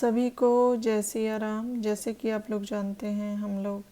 सभी को जय सिया राम। जैसे कि आप लोग जानते हैं, हम लोग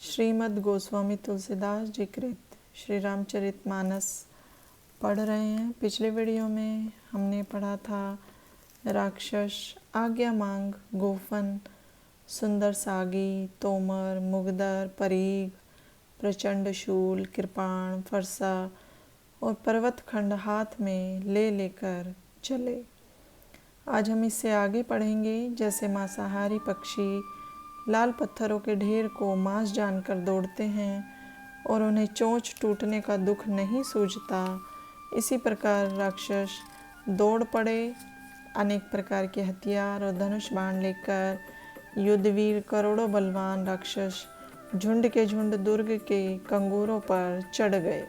श्रीमद् गोस्वामी तुलसीदास जी कृत श्री रामचरितमानस पढ़ रहे हैं। पिछले वीडियो में हमने पढ़ा था राक्षस, आज्ञा मांग, गोफन, सुंदर सागी, तोमर, मुगदर, परीग, प्रचंड शूल, कृपाण, फरसा और पर्वत खंड हाथ में ले लेकर चले। आज हम इससे आगे पढ़ेंगे। जैसे मांसाहारी पक्षी लाल पत्थरों के ढेर को मांस जानकर दौड़ते हैं और उन्हें चोंच टूटने का दुख नहीं सूझता, इसी प्रकार राक्षस दौड़ पड़े। अनेक प्रकार के हथियार और धनुष बाण लेकर युद्धवीर करोड़ों बलवान राक्षस झुंड के झुंड दुर्ग के कंगूरों पर चढ़ गए।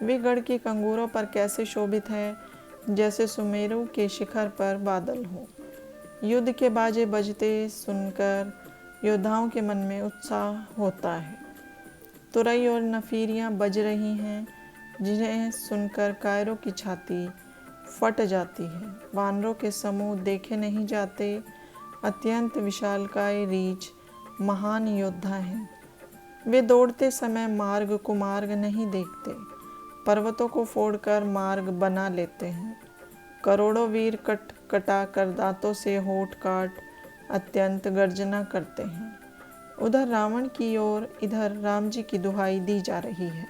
वे गढ़ के कंगूरों पर कैसे शोभित है, जैसे सुमेरु के शिखर पर बादल हो। युद्ध के बाजे बजते सुनकर योद्धाओं के मन में उत्साह होता है। तुरई और नफीरियां बज रही हैं, जिन्हें सुनकर कायरों की छाती फट जाती है। वानरों के समूह देखे नहीं जाते। अत्यंत विशालकाय रीछ महान योद्धा हैं। वे दौड़ते समय मार्ग कुमार्ग नहीं देखते, पर्वतों को फोड़कर मार्ग बना लेते हैं। करोड़ों वीर कट कटा कर दांतों से होठ काट अत्यंत गर्जना करते हैं। उधर रावण की ओर इधर राम जी की दुहाई दी जा रही है।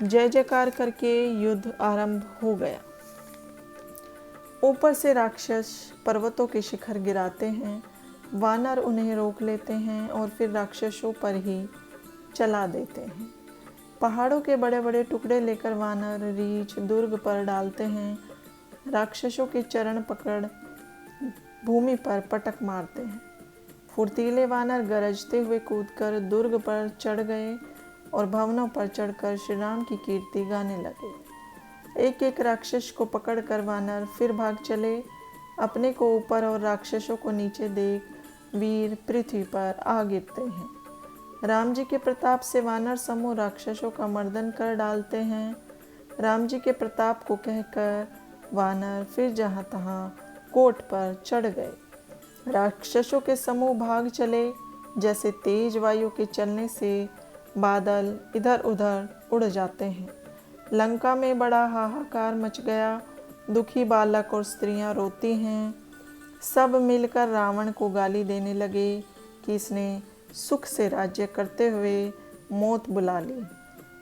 जय जयकार करके युद्ध आरंभ हो गया। ऊपर से राक्षस पर्वतों के शिखर गिराते हैं। वानर उन्हें रोक लेते हैं और फिर राक्षसों पर ही चला देते हैं। पहाड़ों के बड़े बड़े टुकड़े लेकर वानर रीछ दुर्ग पर डालते हैं। राक्षसों के चरण पकड़ भूमि पर पटक मारते हैं। फुर्तीले वानर गरजते हुए कूदकर दुर्ग पर चढ़ गए और भवनों पर चढ़कर श्री राम की कीर्ति गाने लगे। एक एक राक्षस को पकड़कर वानर फिर भाग चले। अपने को ऊपर और राक्षसों को नीचे देख वीर पृथ्वी पर आ गिरते हैं। राम जी के प्रताप से वानर समूह राक्षसों का मर्दन कर डालते हैं। राम जी के प्रताप को कहकर वानर फिर जहाँ तहाँ कोट पर चढ़ गए। राक्षसों के समूह भाग चले, जैसे तेज वायु के चलने से बादल इधर उधर उड़ जाते हैं। लंका में बड़ा हाहाकार मच गया। दुखी बालक और स्त्रियां रोती हैं। सब मिलकर रावण को गाली देने लगे कि इसने सुख से राज्य करते हुए मौत बुला ली।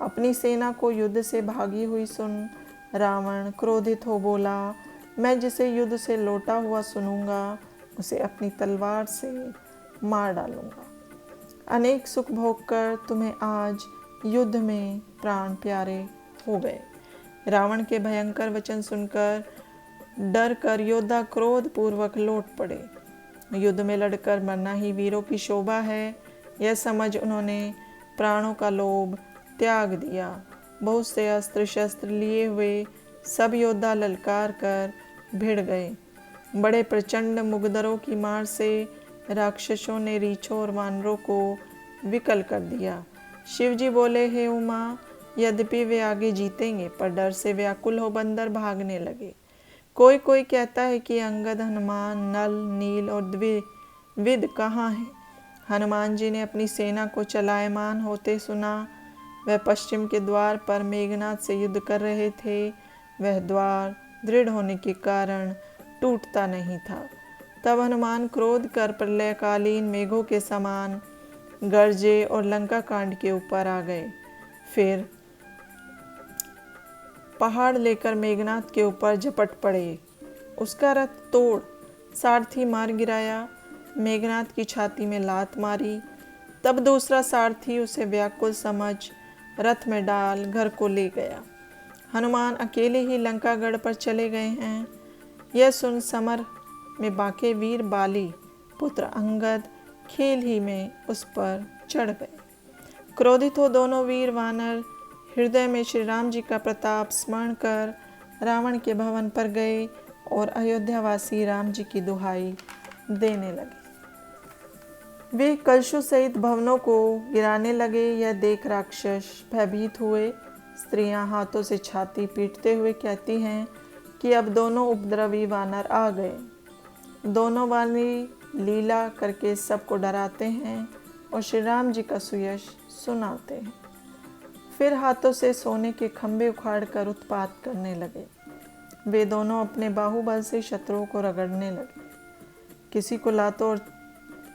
अपनी सेना को युद्ध से भागी हुई सुन रावण क्रोधित हो बोला, मैं जिसे युद्ध से लौटा हुआ सुनूंगा, उसे अपनी तलवार से मार डालूंगा। अनेक सुख भोगकर तुम्हें आज युद्ध में प्राण प्यारे हो गए। रावण के भयंकर वचन सुनकर डर कर योद्धा क्रोध पूर्वक लौट पड़े। युद्ध में लड़कर मरना ही वीरों की शोभा है, यह समझ उन्होंने प्राणों का लोभ त्याग दिया। बहुत से अस्त्र शस्त्र लिए हुए सब योद्धा ललकार कर भिड़ गए। बड़े प्रचंड मुगदरों की मार से राक्षसों ने रीछों और वानरों को विकल कर दिया। शिव जी बोले, हे उमा, यद्यपि वे आगे जीतेंगे, पर डर से व्याकुल हो बंदर भागने लगे। कोई कोई कहता है कि अंगद, हनुमान, नल, नील और द्विविद कहाँ हैं। हनुमान जी ने अपनी सेना को चलायमान होते सुना। वह पश्चिम के द्वार पर मेघनाथ से युद्ध कर रहे थे। वह द्वार दृढ़ होने के कारण टूटता नहीं था। तब हनुमान क्रोध कर प्रलयकालीन मेघों के समान गरजे और लंका कांड के ऊपर आ गए। फिर पहाड़ लेकर मेघनाथ के ऊपर झपट पड़े। उसका रथ तोड़ सारथी मार गिराया। मेघनाथ की छाती में लात मारी। तब दूसरा सारथी उसे व्याकुल समझ रथ में डाल घर को ले गया। हनुमान अकेले ही लंकागढ़ पर चले गए हैं। यह सुन समर में बाके वीर बाली पुत्र अंगद खेल ही में उस पर चढ़ गए। क्रोधित हो दोनों वीर वानर हृदय में श्री राम जी का प्रताप स्मरण कर रावण के भवन पर गए और अयोध्यावासी राम जी की दुहाई देने लगे। वे कलशों सहित भवनों को गिराने लगे। यह देख राक्षस भयभीत हुए। स्त्रियां हाथों से छाती पीटते हुए कहती हैं कि अब दोनों उपद्रवी वानर आ गए। दोनों वाली लीला करके सबको डराते हैं और श्री राम जी का सुयश सुनाते हैं। फिर हाथों से सोने के खंभे उखाड़कर उत्पात करने लगे। वे दोनों अपने बाहुबल से शत्रुओं को रगड़ने लगे। किसी को लातों और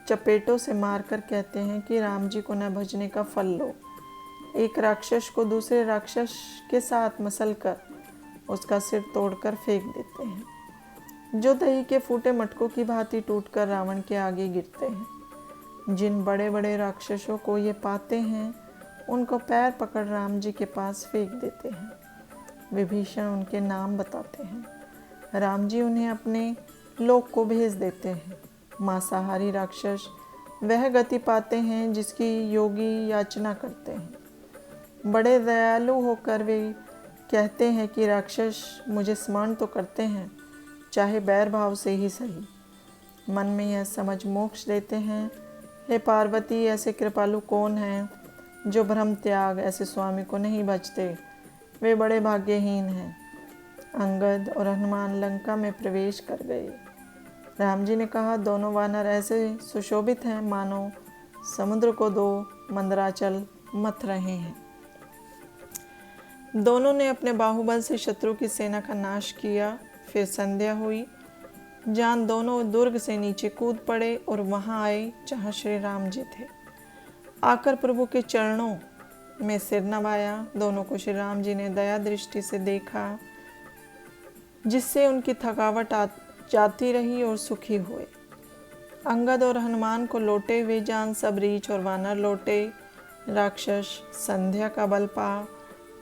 चपेटों से मारकर कहते हैं कि राम जी को न भजने का फल लो। एक राक्षस को दूसरे राक्षस के साथ मसलकर उसका सिर तोड़कर फेंक देते हैं, जो दही के फूटे मटकों की भांति टूटकर रावण के आगे गिरते हैं। जिन बड़े बड़े राक्षसों को ये पाते हैं उनको पैर पकड़ राम जी के पास फेंक देते हैं। विभीषण उनके नाम बताते हैं। राम जी उन्हें अपने लोक को भेज देते हैं। मांसाहारी राक्षस वह गति पाते हैं जिसकी योगी याचना करते हैं। बड़े दयालु होकर वे कहते हैं कि राक्षस मुझे स्मरण तो करते हैं, चाहे बैर भाव से ही सही। मन में यह समझ मोक्ष देते हैं, हे पार्वती, ऐसे कृपालु कौन हैं जो भ्रम त्याग ऐसे स्वामी को नहीं बचते। वे बड़े भाग्यहीन हैं। अंगद और हनुमान लंका में प्रवेश कर गए। राम जी ने कहा, दोनों वानर ऐसे सुशोभित हैं मानो समुद्र को दो मंदराचल मथ रहे हैं। दोनों ने अपने बाहुबल से शत्रु की सेना का नाश किया। फिर संध्या हुई। जान दोनों दुर्ग से नीचे कूद पड़े और वहां आए जहां श्री राम जी थे। आकर प्रभु के चरणों में सिर नवाया। दोनों को श्री राम जी ने दया दृष्टि से देखा, जिससे उनकी थकावट जाती रही और सुखी हुए। अंगद और हनुमान को लौटे हुए जान सब रीछ और वानर लौटे। राक्षस संध्या का बल पा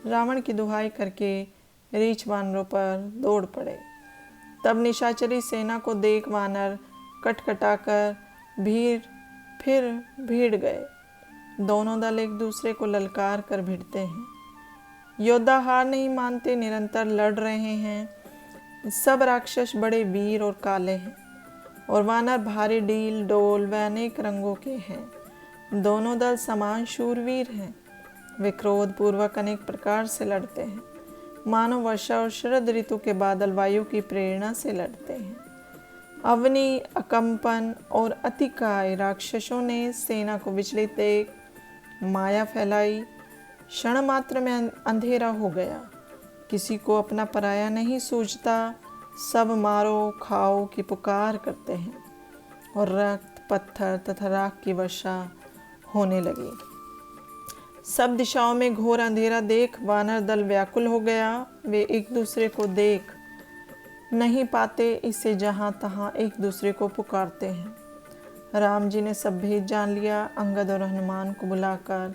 रावण की दुहाई करके रीछ वानरों पर दौड़ पड़े। तब निशाचरी सेना को देख वानर कटकटाकर भीड़ गए। दोनों दल एक दूसरे को ललकार कर भिड़ते हैं। योद्धा हार नहीं मानते, निरंतर लड़ रहे हैं। सब राक्षस बड़े वीर और काले हैं और वानर भारी डील डोल व अनेक रंगों के हैं। दोनों दल समान शूरवीर हैं। वे क्रोध पूर्वक अनेक प्रकार से लड़ते हैं, मानो वर्षा और शरद ऋतु के बादल वायु की प्रेरणा से लड़ते हैं। अवनी, अकंपन और अतिकाय राक्षसों ने सेना को विचलित देख माया फैलाई। क्षण मात्र में अंधेरा हो गया। किसी को अपना पराया नहीं सूझता। सब मारो खाओ की पुकार करते हैं और रक्त, पत्थर तथा राख की वर्षा होने लगी। सब दिशाओं में घोर अंधेरा देख वानर दल व्याकुल हो गया। वे एक दूसरे को देख नहीं पाते, इससे जहाँ तहाँ एक दूसरे को पुकारते हैं। राम जी ने सब भेद जान लिया। अंगद और हनुमान को बुलाकर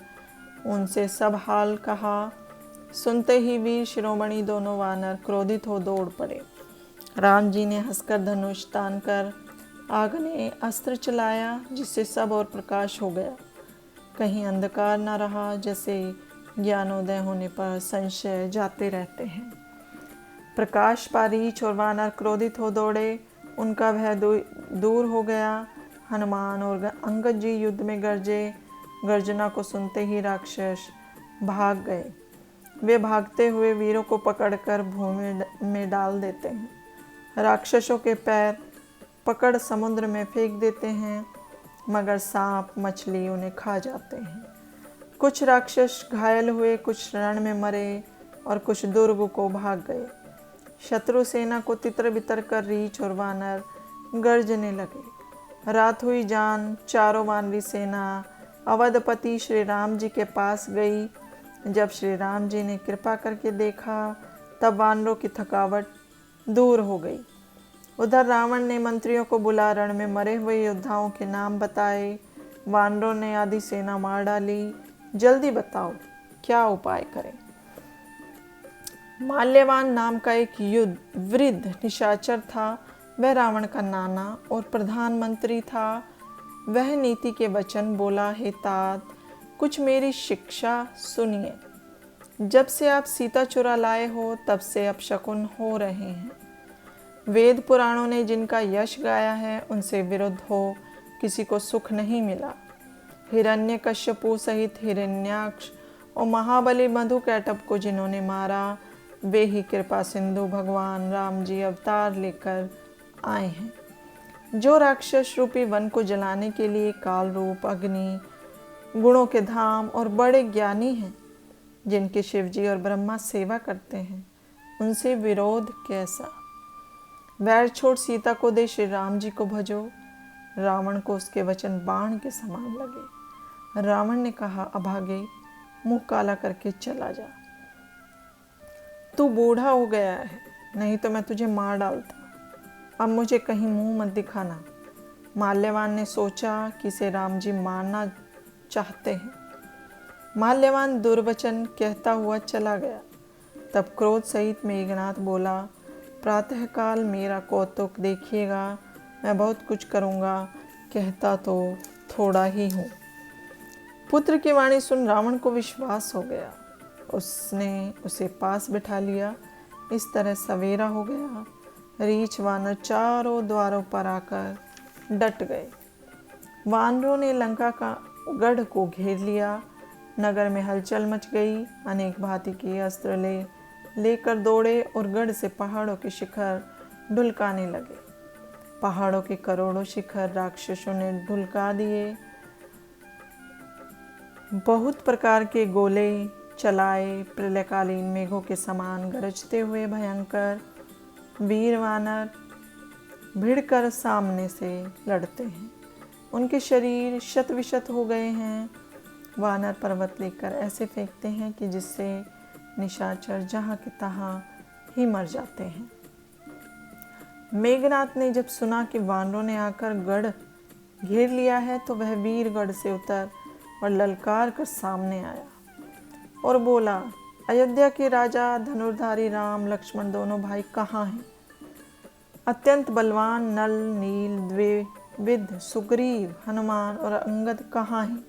उनसे सब हाल कहा। सुनते ही वीर शिरोमणि दोनों वानर क्रोधित हो दौड़ पड़े। राम जी ने हंसकर धनुष तान कर आग्नेय अस्त्र चलाया, जिससे सब और प्रकाश हो गया। कहीं अंधकार न रहा, जैसे ज्ञानोदय होने पर संशय जाते रहते हैं। प्रकाश पा रीछ और वानर क्रोधित हो दौड़े। उनका भय दूर हो गया। हनुमान और अंगद जी युद्ध में गरजे। गर्जना को सुनते ही राक्षस भाग गए। वे भागते हुए वीरों को पकड़कर भूमि में डाल देते हैं। राक्षसों के पैर पकड़ समुद्र में फेंक देते हैं, मगर सांप मछली उन्हें खा जाते हैं। कुछ राक्षस घायल हुए, कुछ रण में मरे और कुछ दुर्ग को भाग गए। शत्रु सेना को तितर बितर कर रीछ और वानर गर्जने लगे। रात हुई जान चारों वानरी सेना अवधपति श्री राम जी के पास गई। जब श्री राम जी ने कृपा करके देखा, तब वानरों की थकावट दूर हो गई। उधर रावण ने मंत्रियों को बुला रण में मरे हुए योद्धाओं के नाम बताए। वानरों ने आधी सेना मार डाली। जल्दी बताओ क्या उपाय करें। माल्यवान नाम का एक वृद्ध निशाचर था। वह रावण का नाना और प्रधानमंत्री था। वह नीति के वचन बोला, हे तात, कुछ मेरी शिक्षा सुनिए। जब से आप सीता चुरा लाए हो, तब से अपशकुन हो रहे हैं। वेद पुराणों ने जिनका यश गाया है, उनसे विरुद्ध हो किसी को सुख नहीं मिला। हिरण्यकश्यपु सहित हिरण्याक्ष और महाबली मधुकैटभ को जिन्होंने मारा, वे ही कृपा सिंधु भगवान राम जी अवतार लेकर आए हैं। जो राक्षस रूपी वन को जलाने के लिए काल रूप, अग्नि, गुणों के धाम और बड़े ज्ञानी हैं, जिनके शिवजी और ब्रह्मा सेवा करते हैं, उनसे विरोध कैसा। वैर छोड़ सीता को दे, श्री राम जी को भजो। रावण को उसके वचन बाण के समान लगे। रावण ने कहा, अभागे, मुंह काला करके चला जा। तू बूढ़ा हो गया है, नहीं तो मैं तुझे मार डालता। अब मुझे कहीं मुंह मत दिखाना। माल्यवान ने सोचा कि इसे राम जी मारना चाहते हैं। माल्यवान दुर्वचन कहता हुआ चला गया। तब क्रोध सहित मेघनाथ बोला, प्रातःकाल मेरा कौतुक देखिएगा, मैं बहुत कुछ करूँगा, कहता तो थोड़ा ही हूँ। पुत्र की वाणी सुन रावण को विश्वास हो गया। उसने उसे पास बिठा लिया। इस तरह सवेरा हो गया। रीछ वानर चारों द्वारों पर आकर डट गए। वानरों ने लंका का गढ़ को घेर लिया। नगर में हलचल मच गई। अनेक भांति के अस्त्र लेकर दौड़े और गढ़ से पहाड़ों के शिखर ढुलकाने लगे। पहाड़ों के करोड़ों शिखर राक्षसों ने ढुलका दिए। बहुत प्रकार के गोले चलाए। प्रलयकालीन मेघों के समान गरजते हुए भयंकर वीर वानर भिड़कर सामने से लड़ते हैं। उनके शरीर शत विशत हो गए हैं। वानर पर्वत लेकर ऐसे फेंकते हैं कि जिससे निशाचर जहाँ के तहाँ ही मर जाते हैं। मेघनाथ ने जब सुना कि वानरों ने आकर गढ़ घेर लिया है, तो वह वीर गढ़ से उतर और ललकार कर सामने आया और बोला, अयोध्या के राजा धनुर्धारी राम लक्ष्मण दोनों भाई कहाँ हैं? अत्यंत बलवान नल, नील, द्विविद, सुग्रीव, हनुमान और अंगद कहाँ हैं?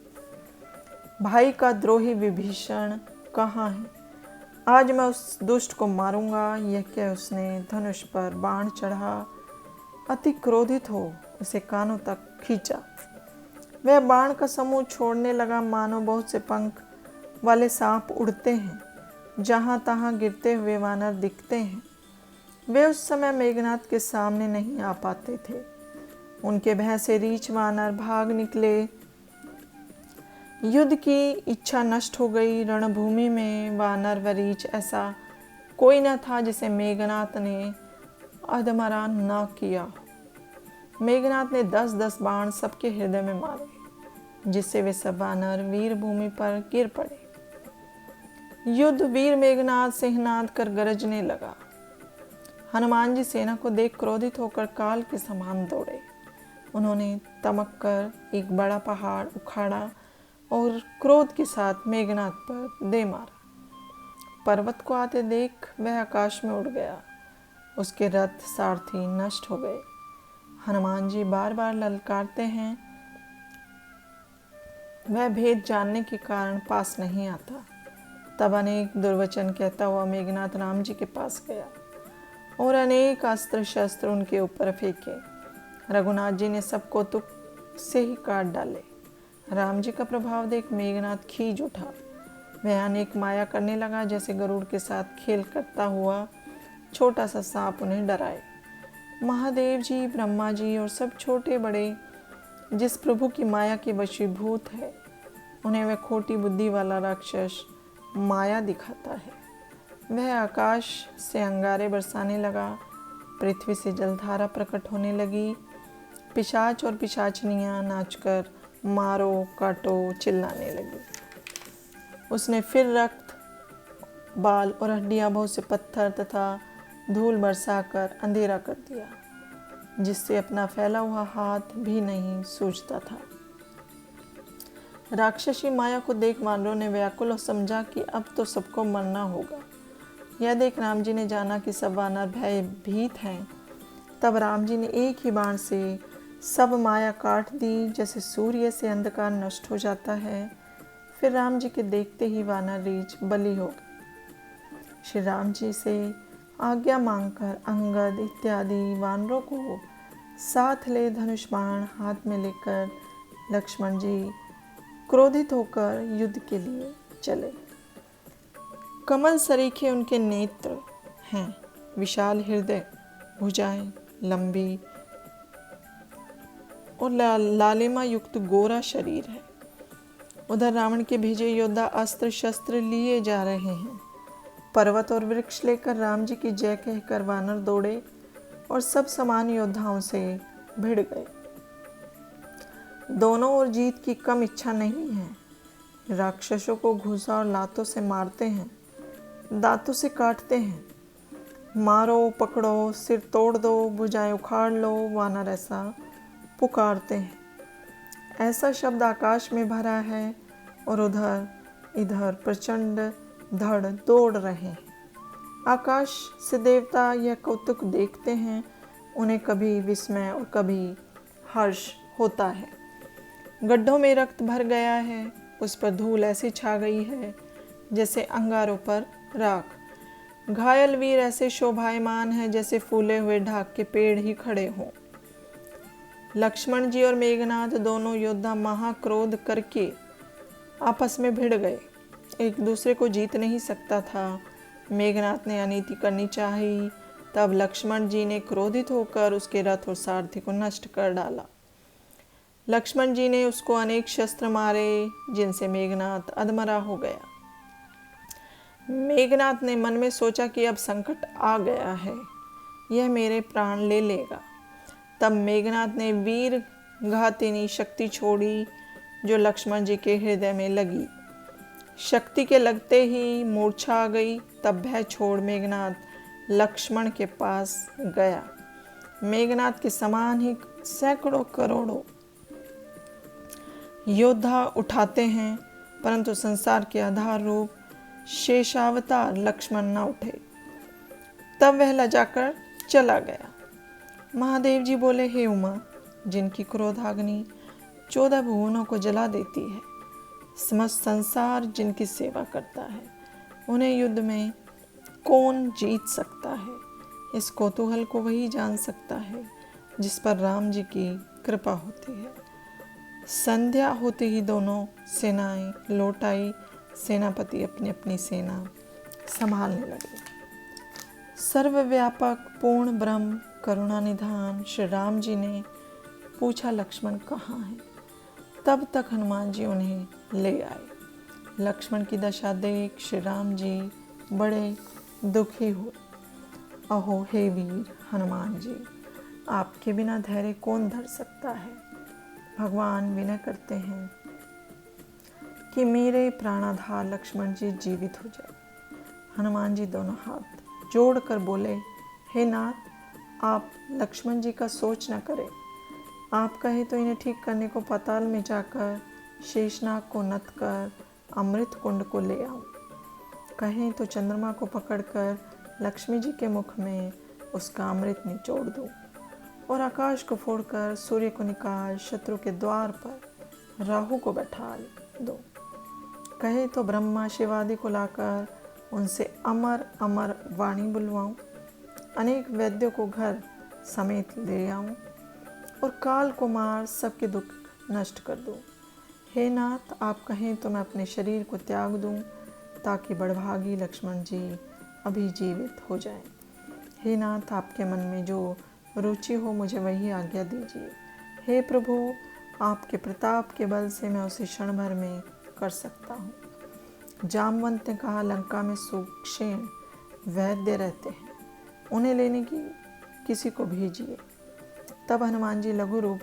भाई का द्रोही विभीषण कहाँ है? आज मैं उस दुष्ट को मारूंगा। यह कह उसने धनुष पर बाण चढ़ा। अति क्रोधित हो उसे कानों तक खींचा। वह बाण का समूह छोड़ने लगा, मानो बहुत से पंख वाले सांप उड़ते हैं, जहाँ तहाँ गिरते हुए वानर दिखते हैं। वे उस समय मेघनाथ के सामने नहीं आ पाते थे। उनके भय से रीछ वानर भाग निकले। युद्ध की इच्छा नष्ट हो गई। रणभूमि में वानर व रीछ ऐसा कोई न था जिसे मेघनाथ ने अधमरा न किया। मेघनाथ ने 10-10 बाण सबके हृदय में मारे, जिससे वे सब वानर वीर भूमि पर गिर पड़े। युद्ध वीर मेघनाथ सिंहनाद कर गरजने लगा। हनुमान जी सेना को देख क्रोधित होकर काल के समान दौड़े। उन्होंने तमक कर एक बड़ा पहाड़ उखाड़ा और क्रोध के साथ मेघनाथ पर दे मारा। पर्वत को आते देख वह आकाश में उड़ गया। उसके रथ सारथी नष्ट हो गए। हनुमान जी बार बार ललकारते हैं। वह भेद जानने के कारण पास नहीं आता। तब अनेक दुर्वचन कहता हुआ मेघनाथ राम जी के पास गया और अनेक अस्त्र शस्त्र उनके ऊपर फेंके। रघुनाथ जी ने सब कौतुक से ही काट डाले। राम जी का प्रभाव देख मेघनाथ खींच उठा। वह अनेक माया करने लगा, जैसे गरुड़ के साथ खेल करता हुआ छोटा सा सांप उन्हें डराए। महादेव जी, ब्रह्मा जी और सब छोटे बड़े जिस प्रभु की माया के वशीभूत है, उन्हें वह खोटी बुद्धि वाला राक्षस माया दिखाता है। वह आकाश से अंगारे बरसाने लगा। पृथ्वी से जलधारा प्रकट होने लगी। पिशाच और पिशाचनियाँ नाचकर मारो काटो चिल्लाने लगी। उसने फिर रक्त, बाल और हड्डियाँ, बहुत से पत्थर तथा धूल बरसाकर अंधेरा कर दिया, जिससे अपना फैला हुआ हाथ भी नहीं सूझता था। राक्षसी माया को देख वानरों ने व्याकुल और समझा कि अब तो सबको मरना होगा। यह देख राम जी ने जाना कि सब वानर भयभीत हैं। तब राम जी ने एक ही बाण से सब माया काट दी, जैसे सूर्य से अंधकार नष्ट हो जाता है। फिर राम जी के देखते ही वानर रीछ बलि हो गए। श्री राम जी से आज्ञा मांगकर अंगद इत्यादि वानरों को साथ ले धनुष बाण हाथ में लेकर लक्ष्मण जी क्रोधित होकर युद्ध के लिए चले। कमल सरीखे उनके नेत्र हैं, विशाल हृदय, भुजाएं लंबी, और लालिमा युक्त गोरा शरीर है। उधर रावण के भेजे योद्धा अस्त्र शस्त्र लिए जा रहे हैं। पर्वत और वृक्ष लेकर राम जी की जय कहकर वानर दौड़े और सब समान योद्धाओं से भिड़ गए। दोनों ओर जीत की कम इच्छा नहीं है। राक्षसों को घूसा और लातों से मारते हैं, दांतों से काटते हैं। मारो, पकड़ो, सिर तोड़ दो, भुजाएं उखाड़ लो, वानर ऐसा पुकारते हैं। ऐसा शब्द आकाश में भरा है और उधर इधर प्रचंड धड़ दौड़ रहे हैं। आकाश से देवता यह कौतुक देखते हैं। उन्हें कभी विस्मय और कभी हर्ष होता है। गड्ढों में रक्त भर गया है, उस पर धूल ऐसी छा गई है जैसे अंगारों पर राख। घायल वीर ऐसे शोभायमान है जैसे फूले हुए ढाक के पेड़ ही खड़े हों। लक्ष्मण जी और मेघनाथ दोनों योद्धा महाक्रोध करके आपस में भिड़ गए। एक दूसरे को जीत नहीं सकता था। मेघनाथ ने अनीति करनी चाही, तब लक्ष्मण जी ने क्रोधित होकर उसके रथ और सारथी को नष्ट कर डाला। लक्ष्मण जी ने उसको अनेक शस्त्र मारे जिनसे मेघनाथ अधमरा हो गया। मेघनाथ ने मन में सोचा कि अब संकट आ गया है, यह मेरे प्राण ले लेगा। तब मेघनाथ ने वीर घातिनी शक्ति छोड़ी जो लक्ष्मण जी के हृदय में लगी। शक्ति के लगते ही मूर्छा आ गई। तब भय छोड़ मेघनाथ लक्ष्मण के पास गया। मेघनाथ के समान ही सैकड़ों करोड़ों योद्धा उठाते हैं, परंतु संसार के आधार रूप शेषावतार लक्ष्मण न उठे। तब वह लजाकर चला गया। महादेव जी बोले, हे उमा, जिनकी क्रोधाग्नि 14 भुवनों को जला देती है, समस्त संसार जिनकी सेवा करता है, उन्हें युद्ध में कौन जीत सकता है? इस कौतूहल को वही जान सकता है जिस पर राम जी की कृपा होती है। संध्या होते ही दोनों सेनाएं लौट आई। सेनापति अपनी अपनी सेना संभालने लगे। सर्वव्यापक पूर्ण ब्रह्म करुणा निधान श्री राम जी ने पूछा, लक्ष्मण कहाँ है? तब तक हनुमान जी उन्हें ले आए। लक्ष्मण की दशा देख श्री राम जी बड़े दुखी हुए। अहो हे वीर हनुमान जी, आपके बिना धैर्य कौन धर सकता है? भगवान विनय करते हैं कि मेरे प्राणाधार लक्ष्मण जी जीवित हो जाए। हनुमान जी दोनों हाथ जोड़कर बोले, हे नाथ, आप लक्ष्मण जी का सोच न करें। आप कहे तो इन्हें ठीक करने को पाताल में जाकर शेषनाग को नत कर अमृत कुंड को ले आऊं। कहें तो चंद्रमा को पकड़कर लक्ष्मी जी के मुख में उसका अमृत निचोड़ दूं और आकाश को फोड़कर सूर्य को निकाल शत्रु के द्वार पर राहु को बैठा दो। कहे तो ब्रह्मा शिवादि को लाकर उनसे अमर अमर वाणी बुलवाऊं, अनेक वैद्यों को घर समेत ले आऊं और काल को मार सबके दुख नष्ट कर दूं। हे नाथ, आप कहें तो मैं अपने शरीर को त्याग दूं ताकि बड़भागी लक्ष्मण जी अभी जीवित हो जाएं। हे नाथ, आपके मन में जो रुचि हो मुझे वही आज्ञा दीजिए। हे प्रभु, आपके प्रताप के बल से मैं उसे क्षण भर में कर सकता हूँ। जामवंत ने कहा, लंका में सुक्षेण वैद्य रहते हैं, उन्हें लेने की किसी को भेजिए। तब हनुमान जी लघु रूप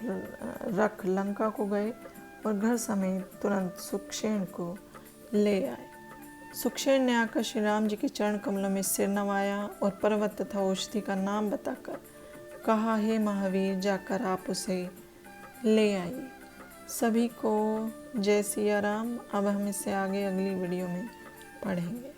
रख लंका को गए और घर समेत तुरंत सुक्षेण को ले आए। सुक्षेण ने आकर श्री राम जी के चरण कमलों में सिर नवाया और पर्वत तथा औषधि का नाम बताकर कहा, हे महावीर, जाकर आप उसे ले आइए। सभी को जय सिया राम। अब हम इससे आगे अगली वीडियो में पढ़ेंगे।